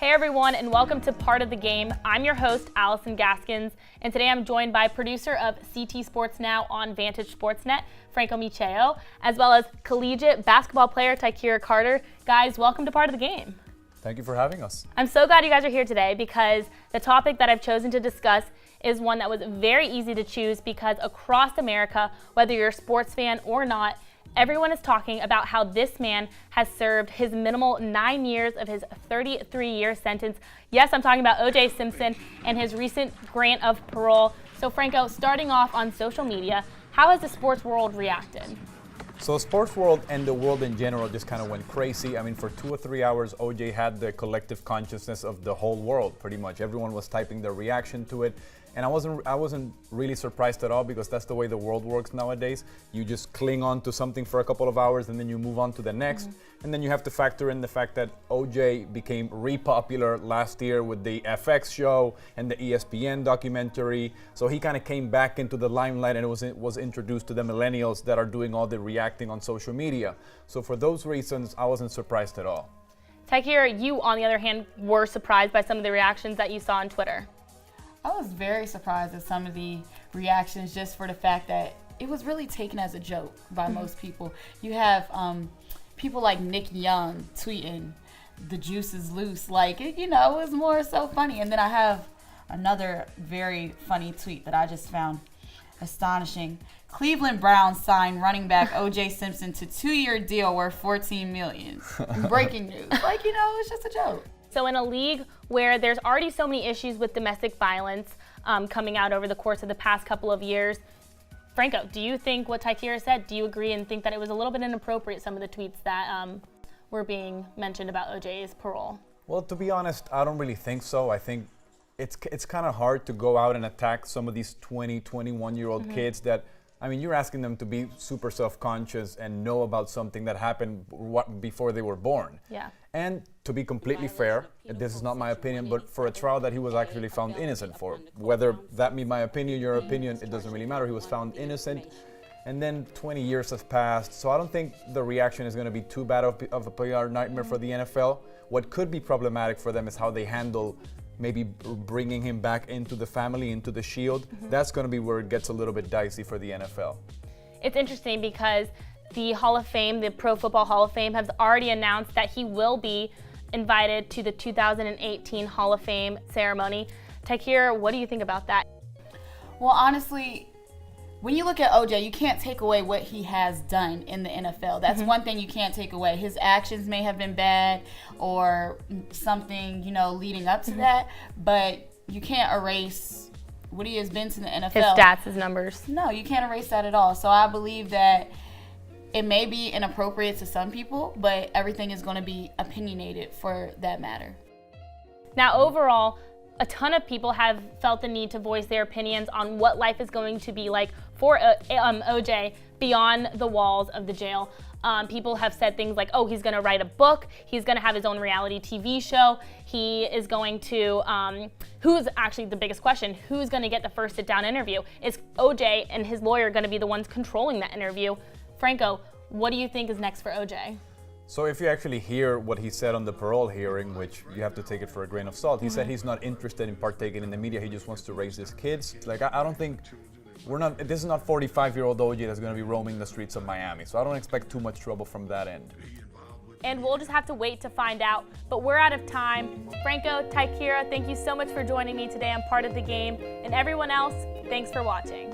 Hey everyone, and welcome to Part of the Game. I'm your host, Allison Gaskins, and today I'm joined by producer of CT Sports Now on Vantage Sportsnet, Franco Micheo, as well as collegiate basketball player Tykira Carter. Guys, welcome to Part of the Game. Thank you for having us. I'm so glad you guys are here today because the topic that I've chosen to discuss is one that was very easy to choose because across America, whether you're a sports fan or not, everyone is talking about how this man has served his minimal 9 years of his 33-year sentence. Yes, I'm talking about O.J. Simpson and his recent grant of parole. So Franco, starting off on social media, how has the sports world reacted? So the sports world and the world in general just kind of went crazy. I mean, for 2 or 3 hours, O.J. had the collective consciousness of the whole world, pretty much. Everyone was typing their reaction to it. And I wasn't really surprised at all because that's the way the world works nowadays. You just cling on to something for a couple of hours and then you move on to the next. And then you have to factor in the fact that O.J. became re-popular last year with the FX show and the ESPN documentary. So he kind of came back into the limelight and it was introduced to the millennials that are doing all the reacting on social media. So for those reasons, I wasn't surprised at all. Tykira, you, on the other hand, were surprised by some of the reactions that you saw on Twitter. I was very surprised at some of the reactions just for the fact that it was really taken as a joke by most people. You have people like Nick Young tweeting, "The juice is loose." Like, it was more so funny. And then I have another very funny tweet that I just found astonishing. Cleveland Browns signed running back O.J. Simpson to 2-year deal worth $14 million. Breaking news. Like, it's just a joke. So in a league where there's already so many issues with domestic violence coming out over the course of the past couple of years, Franco, do you think what Tykira said, do you agree and think that it was a little bit inappropriate, some of the tweets that were being mentioned about O.J.'s parole? Well, to be honest, I don't really think so. I think it's kind of hard to go out and attack some of these 20, 21-year-old kids that, I mean, you're asking them to be super self-conscious and know about something that happened before they were born. Yeah. And to be completely fair, this is not my opinion, but for a trial that he was actually found innocent for, whether that be my opinion, your opinion, it doesn't really matter. He was found innocent, and then 20 years have passed. So I don't think the reaction is going to be too bad of a PR nightmare for the NFL. What could be problematic for them is how they handle maybe bringing him back into the family, into the shield. That's going to be where it gets a little bit dicey for the NFL. It's interesting because the Hall of Fame, the Pro Football Hall of Fame, has already announced that he will be invited to the 2018 Hall of Fame ceremony. Tykira, what do you think about that? Well, honestly, when you look at O.J., you can't take away what he has done in the NFL. That's one thing you can't take away. His actions may have been bad or something, leading up to that, but you can't erase what he has been to the NFL. His stats, his numbers. No, you can't erase that at all. So I believe that it may be inappropriate to some people, but everything is going to be opinionated for that matter. Now, overall, a ton of people have felt the need to voice their opinions on what life is going to be like for O.J. beyond the walls of the jail. People have said things like, oh, he's going to write a book, he's going to have his own reality TV show, he is going to, who's actually the biggest question, who's going to get the first sit-down interview? Is O.J. and his lawyer going to be the ones controlling that interview? Franco, what do you think is next for O.J.? So if you actually hear what he said on the parole hearing, which you have to take it for a grain of salt, he said he's not interested in partaking in the media, he just wants to raise his kids. Like, I don't think, this is not 45-year-old O.J. that's going to be roaming the streets of Miami, so I don't expect too much trouble from that end. And we'll just have to wait to find out, but we're out of time. Franco, Tykira, thank you so much for joining me today on Part of the Game, and everyone else, thanks for watching.